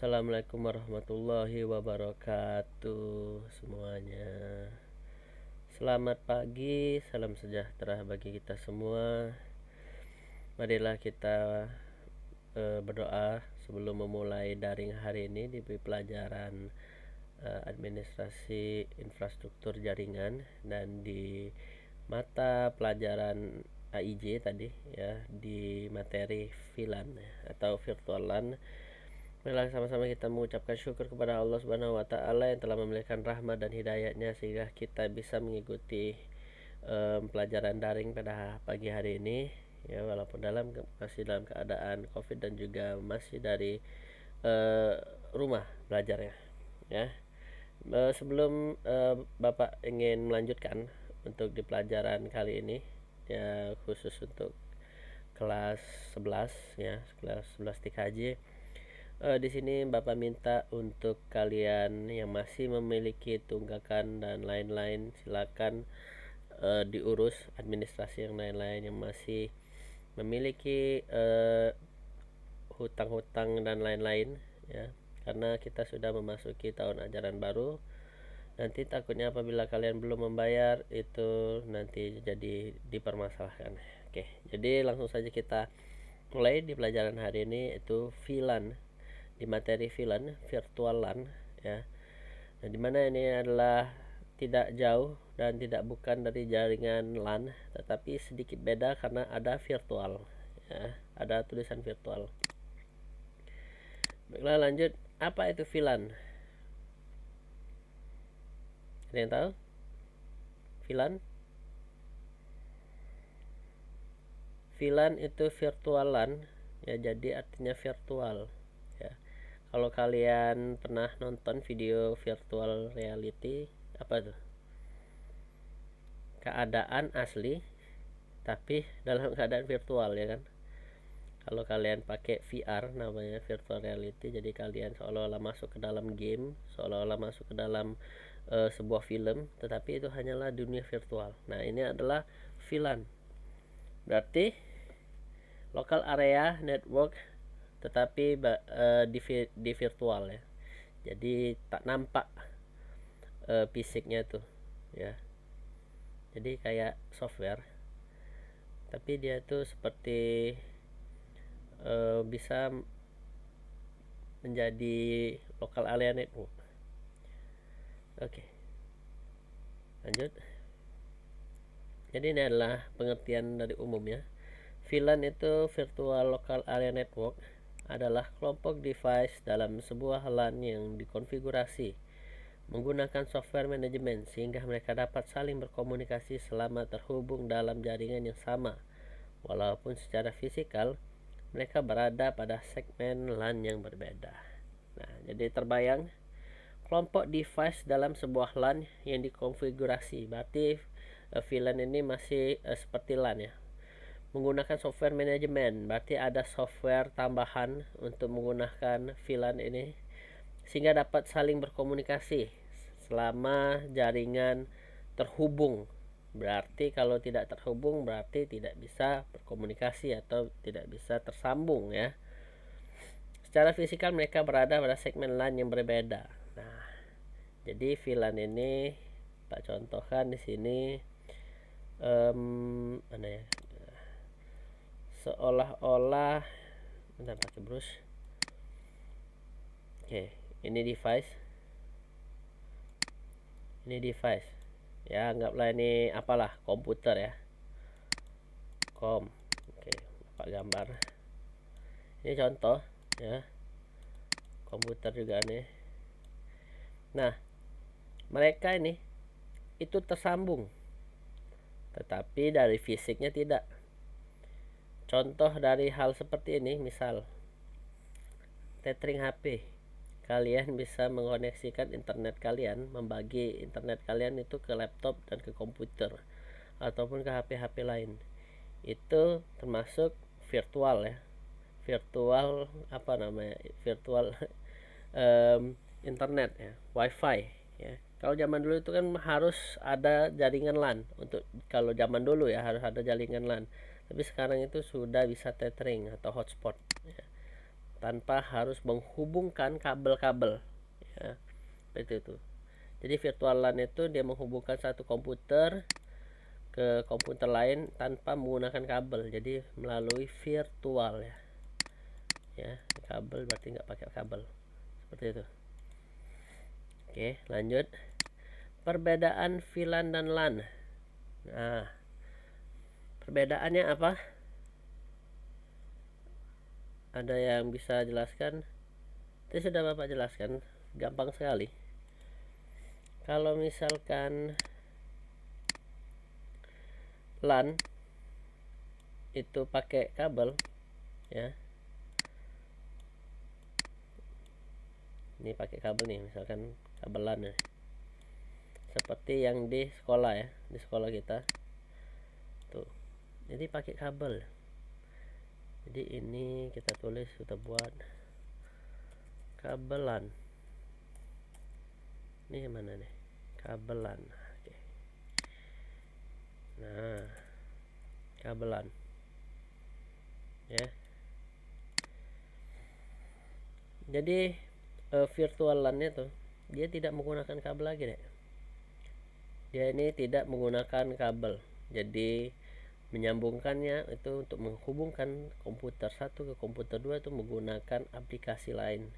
Assalamualaikum warahmatullahi wabarakatuh semuanya. Selamat pagi, salam sejahtera bagi kita semua. Marilah kita berdoa sebelum memulai daring hari ini di pelajaran administrasi infrastruktur jaringan dan di mata pelajaran AIJ tadi ya, di materi VLAN atau virtual LAN. Marilah sama-sama kita mengucapkan syukur kepada Allah Subhanahu wa taala yang telah memberikan rahmat dan hidayahnya sehingga kita bisa mengikuti pelajaran daring pada pagi hari ini ya, walaupun masih dalam keadaan Covid dan juga masih dari rumah belajarnya ya. Sebelum Bapak ingin melanjutkan untuk di pelajaran kali ini ya, khusus untuk kelas 11 ya, kelas 11 TKJ. Di sini Bapak minta untuk kalian yang masih memiliki tunggakan dan lain-lain, silakan diurus administrasi yang lain-lain. Yang masih memiliki hutang-hutang dan lain-lain ya, karena kita sudah memasuki tahun ajaran baru. Nanti takutnya apabila kalian belum membayar itu nanti jadi dipermasalahkan. Oke, jadi langsung saja kita mulai di pelajaran hari ini, itu VLAN, di materi VLAN, virtual LAN ya. Nah, dimana ini adalah tidak jauh dan tidak bukan dari jaringan LAN, tetapi sedikit beda karena ada virtual ya, ada tulisan virtual. Baiklah, lanjut. Apa itu VLAN? Ada yang tahu? VLAN? VLAN itu virtual LAN ya, jadi artinya virtual ya. Kalau kalian pernah nonton video virtual reality, apa tuh? Keadaan asli tapi dalam keadaan virtual ya kan. Kalau kalian pakai VR, namanya virtual reality, jadi kalian seolah-olah masuk ke dalam game, seolah-olah masuk ke dalam sebuah film, tetapi itu hanyalah dunia virtual. Nah, ini adalah VLAN. Berarti local area network, tetapi di virtual ya. Jadi tak nampak fisiknya tuh ya. Jadi kayak software, tapi dia tuh seperti bisa menjadi local area network. Oke, lanjut. Jadi ini adalah pengertian dari umum ya. VLAN itu virtual local area network, adalah kelompok device dalam sebuah LAN yang dikonfigurasi menggunakan software manajemen sehingga mereka dapat saling berkomunikasi selama terhubung dalam jaringan yang sama, walaupun secara fisikal mereka berada pada segmen LAN yang berbeda. Nah, jadi terbayang kelompok device dalam sebuah LAN yang dikonfigurasi. Berarti VLAN ini masih seperti LAN ya, menggunakan software manajemen. Berarti ada software tambahan untuk menggunakan VLAN ini sehingga dapat saling berkomunikasi selama jaringan terhubung. Berarti kalau tidak terhubung berarti tidak bisa berkomunikasi atau tidak bisa tersambung ya. Secara fisikal mereka berada pada segmen LAN yang berbeda. Nah, jadi VLAN ini Pak contohkan di sini mana ya? Seolah-olah, bentar pakai brush. Oke, ini device. Ini device. Ya, anggaplah ini apalah, komputer ya. Oke, Bapak gambar. Ini contoh ya. Komputer juga nih. Nah, mereka ini itu tersambung, tetapi dari fisiknya tidak. Contoh dari hal seperti ini, misal tethering HP. Kalian bisa mengoneksikan internet kalian, membagi internet kalian itu ke laptop dan ke komputer ataupun ke HP-HP lain. Itu termasuk virtual ya. Virtual apa namanya? Virtual internet ya, wifi ya. Kalau zaman dulu itu kan harus ada jaringan LAN. Untuk kalau zaman dulu ya harus ada jaringan LAN. Tapi sekarang itu sudah bisa tethering atau hotspot ya. tanpa harus menghubungkan kabel-kabel ya, seperti itu. Jadi virtual LAN itu dia menghubungkan satu komputer ke komputer lain tanpa menggunakan kabel, jadi melalui virtual ya kabel berarti nggak pakai kabel, seperti itu. Oke, lanjut. Perbedaan VLAN dan LAN. Nah, perbedaannya apa? Ada yang bisa jelaskan? Itu sudah Bapak jelaskan, gampang sekali. Kalau misalkan LAN itu pakai kabel ya, ini pakai kabel nih, misalkan kabel LAN ya, seperti yang di sekolah ya, di sekolah kita tuh, jadi pakai kabel. Jadi ini kita tulis, kita buat kabelan. Ini mana nih? Kabelan. Oke. Nah, kabelan. Ya. Jadi virtual LAN-nya tuh dia tidak menggunakan kabel lagi deh. Dia ini tidak menggunakan kabel. Jadi menyambungkannya itu untuk menghubungkan komputer satu ke komputer 2 itu menggunakan aplikasi lain,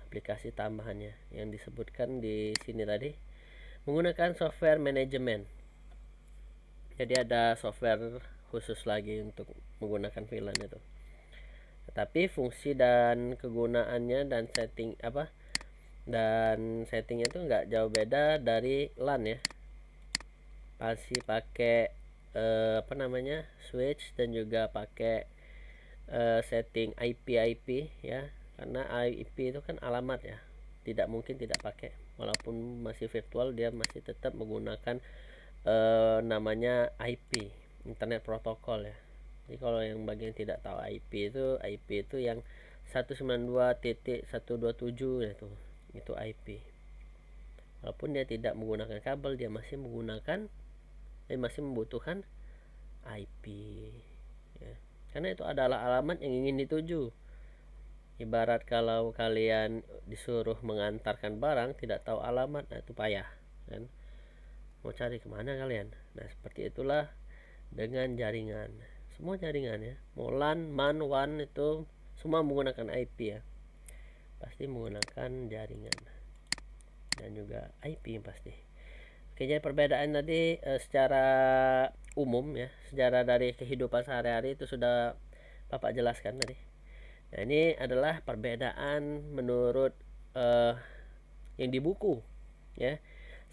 aplikasi tambahannya yang disebutkan di sini tadi, menggunakan software manajemen. Jadi ada software khusus lagi untuk menggunakan VLAN itu. Tetapi fungsi dan kegunaannya dan settingnya itu nggak jauh beda dari LAN ya. Pasti pakai switch dan juga pakai setting IP ya, karena IP itu kan alamat ya, tidak mungkin tidak pakai, walaupun masih virtual dia masih tetap menggunakan namanya IP, internet protokol ya. Jadi kalau yang bagian tidak tahu IP itu yang 192.127 ya, itu IP. Walaupun dia tidak menggunakan kabel, dia masih membutuhkan IP ya. Karena itu adalah alamat yang ingin dituju. Ibarat kalau kalian disuruh mengantarkan barang tidak tahu alamat, nah itu payah kan, mau cari kemana kalian. Nah seperti itulah dengan jaringan, semua jaringan ya, mau LAN, MAN, WAN itu semua menggunakan IP ya, pasti menggunakan jaringan dan juga IP pasti. Oke, jadi perbedaan tadi secara umum ya, sejarah dari kehidupan sehari-hari itu sudah Bapak jelaskan tadi. Nah ini adalah perbedaan menurut yang di buku ya,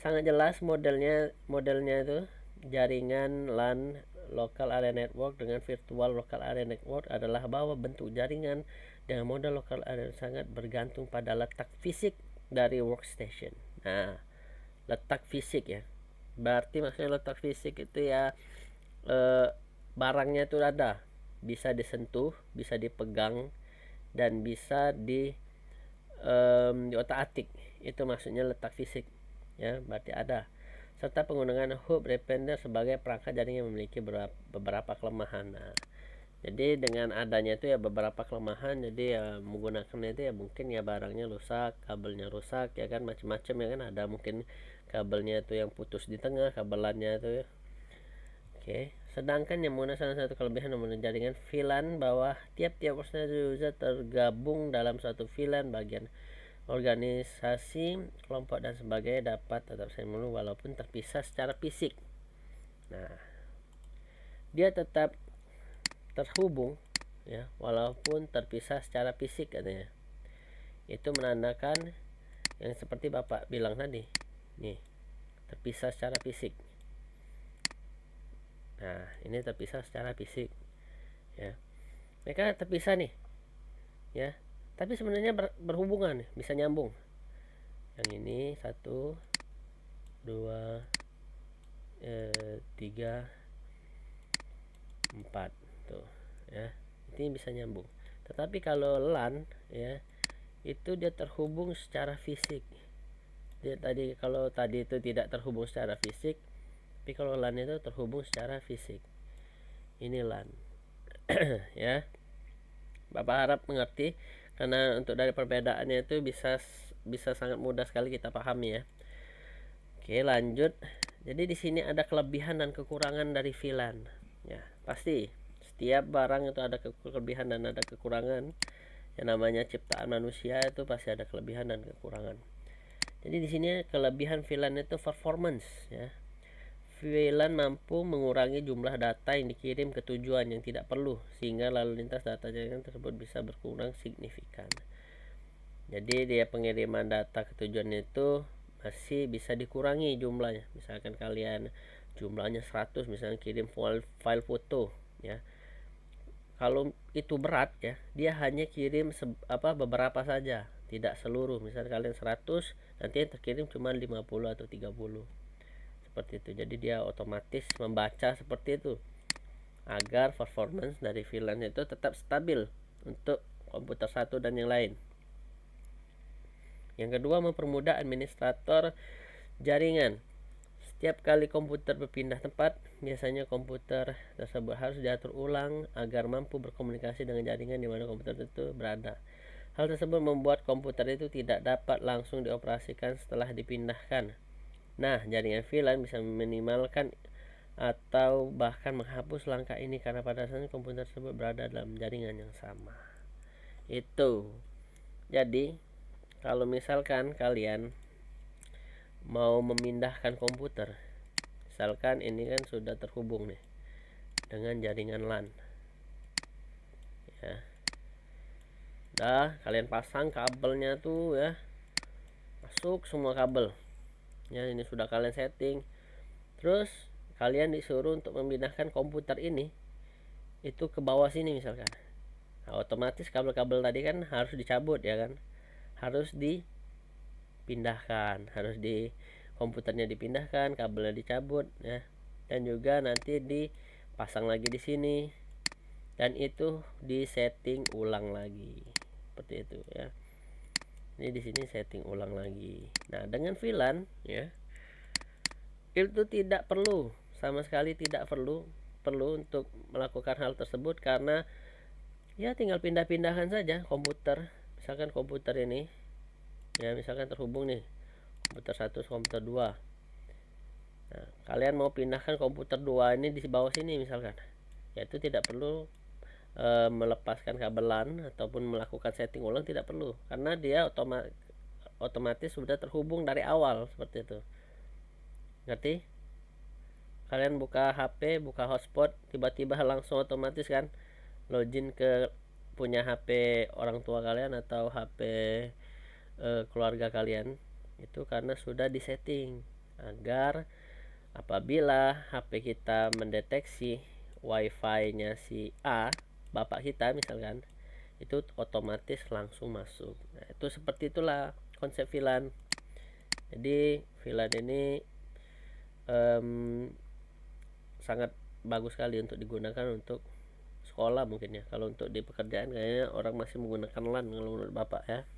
sangat jelas modelnya itu jaringan LAN, local area network, dengan virtual local area network adalah bahwa bentuk jaringan dengan model local area sangat bergantung pada letak fisik dari workstation. Nah letak fisik ya, berarti maksudnya letak fisik itu ya barangnya itu ada, bisa disentuh, bisa dipegang, dan bisa di otak-atik, itu maksudnya letak fisik ya, berarti ada. Serta penggunaan hub Rapender sebagai perangkat jaringan yang memiliki beberapa kelemahan. Nah, jadi dengan adanya itu ya beberapa kelemahan, jadi ya menggunakannya itu ya mungkin ya barangnya rusak, kabelnya rusak ya kan, macam-macam ya kan, ada mungkin kabelnya itu yang putus di tengah, kabelannya itu ya. Oke, sedangkan yang mana salah satu kelebihan mengenai jaringan VLAN bahwa tiap-tiap user tergabung dalam satu VLAN, bagian organisasi, kelompok dan sebagainya dapat tetap sambung walaupun terpisah secara fisik. Nah, dia tetap terhubung ya walaupun terpisah secara fisik katanya. Itu menandakan yang seperti Bapak bilang tadi nih, terpisah secara fisik. Nah ini terpisah secara fisik ya, mereka terpisah nih ya, tapi sebenarnya berhubungan, bisa nyambung. Yang ini 1 2 3 4 tuh ya, ini bisa nyambung. Tetapi kalau LAN ya itu dia terhubung secara fisik. Dia kalau tadi itu tidak terhubung secara fisik, tapi kalau LAN itu terhubung secara fisik. Ini LAN ya, Bapak harap mengerti. karena untuk dari perbedaannya itu bisa sangat mudah sekali kita pahami ya. Oke, lanjut. Jadi di sini ada kelebihan dan kekurangan dari VLAN. Ya, pasti setiap barang itu ada kelebihan dan ada kekurangan. Yang namanya ciptaan manusia itu pasti ada kelebihan dan kekurangan. Jadi di sini kelebihan VLAN itu performance ya. VLAN mampu mengurangi jumlah data yang dikirim ke tujuan yang tidak perlu, sehingga lalu lintas data jaringan tersebut bisa berkurang signifikan. Jadi dia pengiriman data ke tujuan itu masih bisa dikurangi jumlahnya. Misalkan kalian jumlahnya 100, misalnya kirim file foto ya. Kalau itu berat ya, dia hanya kirim beberapa saja, tidak seluruh. Misalnya kalian 100, nanti yang terkirim cuma 50 atau 30. Seperti itu. Jadi dia otomatis membaca seperti itu agar performance dari VLAN itu tetap stabil untuk komputer satu dan yang lain. Yang kedua, mempermudah administrator jaringan. Setiap kali komputer berpindah tempat, biasanya komputer tersebut harus diatur ulang agar mampu berkomunikasi dengan jaringan di mana komputer itu berada. Hal tersebut membuat komputer itu tidak dapat langsung dioperasikan setelah dipindahkan. Nah, jaringan VLAN bisa meminimalkan atau bahkan menghapus langkah ini karena pada dasarnya komputer tersebut berada dalam jaringan yang sama. Itu. Jadi, kalau misalkan kalian mau memindahkan komputer, misalkan ini kan sudah terhubung nih dengan jaringan LAN ya. Kalian pasang kabelnya tuh ya, masuk semua kabel ya, ini sudah kalian setting. Terus kalian disuruh untuk memindahkan komputer ini itu ke bawah sini misalkan. Nah, otomatis kabel-kabel tadi kan harus dicabut ya kan, harus dipindahkan, harus di komputernya dipindahkan, kabelnya dicabut ya, dan juga nanti dipasang lagi di sini, dan itu disetting ulang lagi seperti itu ya. Ini di sini setting ulang lagi. Nah, dengan VLAN ya, itu tidak perlu, sama sekali tidak perlu untuk melakukan hal tersebut, karena ya tinggal pindah-pindahkan saja komputer. Misalkan komputer ini ya, misalkan terhubung nih komputer 1 komputer 2. Nah, kalian mau pindahkan komputer 2 ini di bawah sini misalkan, ya itu tidak perlu melepaskan kabel LAN ataupun melakukan setting ulang, tidak perlu, karena dia otomatis sudah terhubung dari awal seperti itu. Ngerti? Kalian buka HP, buka hotspot, tiba-tiba langsung otomatis kan login ke punya HP orang tua kalian atau HP keluarga kalian, itu karena sudah disetting agar apabila HP kita mendeteksi wifi-nya si A, bapak kita misalkan, itu otomatis langsung masuk. Nah, itu seperti itulah konsep VLAN. Jadi VLAN ini sangat bagus sekali untuk digunakan untuk sekolah mungkin ya. Kalau untuk di pekerjaan kayaknya orang masih menggunakan LAN kalau menurut bapak ya.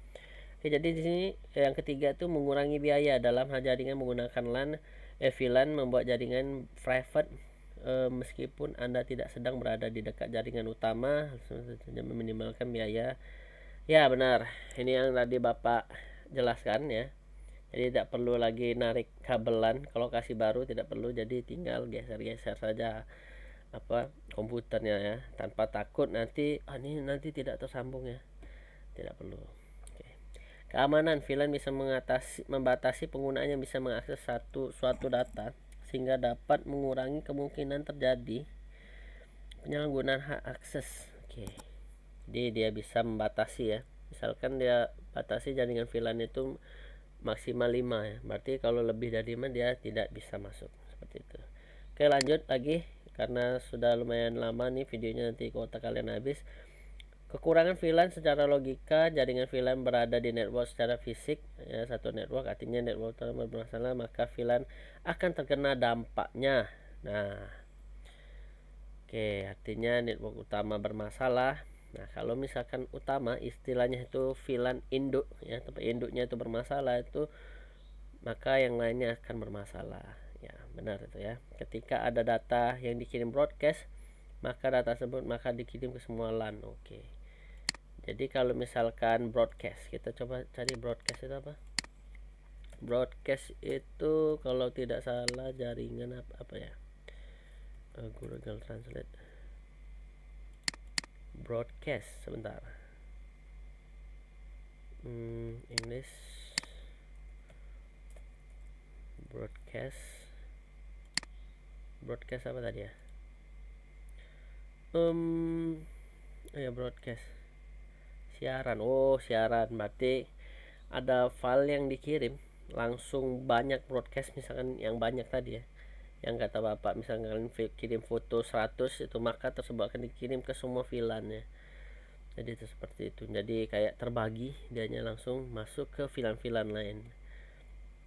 Oke, jadi di sini yang ketiga itu mengurangi biaya dalam hal jaringan menggunakan LAN. VLAN membuat jaringan private meskipun Anda tidak sedang berada di dekat jaringan utama, meminimalkan biaya. Ya benar, ini yang tadi Bapak jelaskan ya. Jadi tidak perlu lagi narik kabel LAN ke lokasi baru, tidak perlu, jadi tinggal geser-geser saja komputernya ya, tanpa takut nanti ini nanti tidak tersambung ya, tidak perlu. Keamanan, VLAN bisa membatasi penggunaan yang bisa mengakses suatu data, sehingga dapat mengurangi kemungkinan terjadi penyalahgunaan hak akses. Jadi dia bisa membatasi ya. Misalkan dia batasi jaringan VLAN itu maksimal 5 ya. Berarti kalau lebih dari 5 dia tidak bisa masuk. Seperti itu. Oke, lanjut lagi karena sudah lumayan lama nih videonya, nanti kuota kalian habis. Kekurangan VLAN secara logika, jaringan VLAN berada di network secara fisik ya, satu network, artinya network utama bermasalah, maka VLAN akan terkena dampaknya. Nah, artinya network utama bermasalah. Nah, kalau misalkan utama istilahnya itu VLAN induk ya, tempat induknya itu bermasalah, itu maka yang lainnya akan bermasalah. Ya, benar itu ya. Ketika ada data yang dikirim broadcast, maka data tersebut dikirim ke semua LAN. Jadi kalau misalkan broadcast, kita coba cari broadcast itu apa. Broadcast itu kalau tidak salah jaringan apa ya, Google Translate. Broadcast, sebentar. English broadcast apa tadi ya? Ya broadcast, siaran. Siaran berarti ada file yang dikirim langsung banyak broadcast, misalkan yang banyak tadi ya, yang kata bapak, misalkan kalian kirim foto 100 itu, maka tersebut akan dikirim ke semua filannya. Jadi itu seperti itu, jadi kayak terbagi, dianya langsung masuk ke filan-filan lain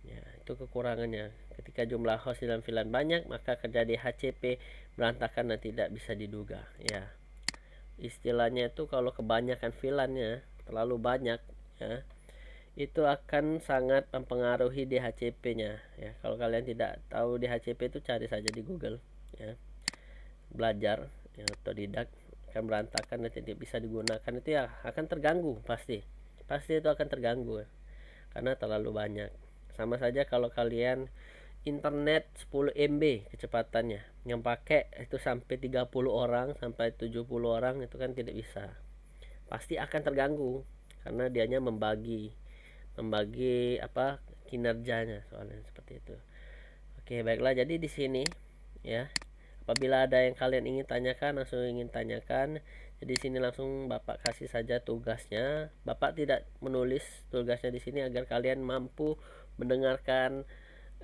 ya. Itu kekurangannya, ketika jumlah host dalam filan banyak maka terjadi HCP berantakan dan tidak bisa diduga ya. Istilahnya itu kalau kebanyakan filannya terlalu banyak ya, itu akan sangat mempengaruhi DHCP-nya ya. Kalau kalian tidak tahu DHCP itu cari saja di Google ya. Belajar yang otodidak akan berantakan dan tidak bisa digunakan, itu ya akan terganggu, pasti itu akan terganggu ya, karena terlalu banyak. Sama saja kalau kalian internet 10 MB kecepatannya, yang pakai itu sampai 30 orang sampai 70 orang, itu kan tidak bisa, pasti akan terganggu karena dianya membagi apa kinerjanya, soalnya seperti itu. Oke, baiklah, jadi di sini ya, apabila ada yang kalian ingin tanyakan, langsung ingin tanyakan, jadi sini langsung Bapak kasih saja tugasnya. Bapak tidak menulis tugasnya di sini agar kalian mampu mendengarkan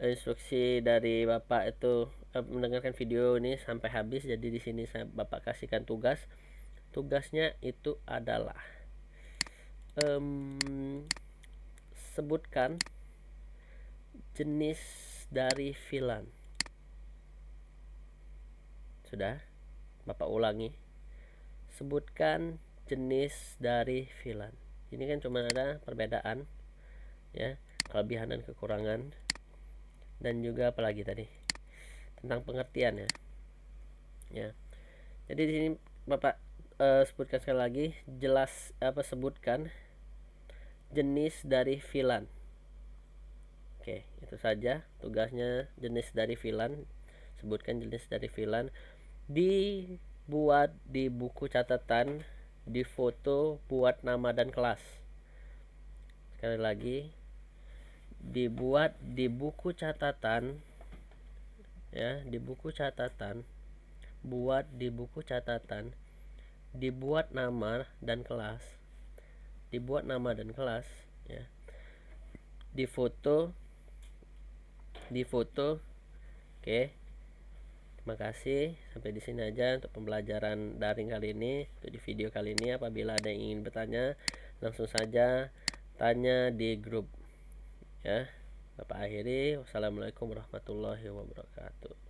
instruksi dari Bapak itu, mendengarkan video ini sampai habis. Jadi di sini Bapak kasihkan tugasnya itu adalah sebutkan jenis dari filan. Sudah, Bapak ulangi, sebutkan jenis dari filan. Ini kan cuma ada perbedaan ya, kelebihan dan kekurangan, dan juga apalagi tadi tentang pengertian ya. Jadi di sini Bapak sebutkan sekali lagi, sebutkan jenis dari filan. Oke, itu saja tugasnya, jenis dari filan. Sebutkan jenis dari filan, dibuat di buku catatan, di foto, buat nama dan kelas. Sekali lagi, dibuat di buku catatan ya, di buku catatan, buat di buku catatan, dibuat nama dan kelas, ya, di foto. Oke, terima kasih, sampai di sini aja untuk pembelajaran daring kali ini. Untuk di video kali ini, apabila ada yang ingin bertanya, langsung saja tanya di grup ya. Bapak akhiri, wassalamualaikum warahmatullahi wabarakatuh.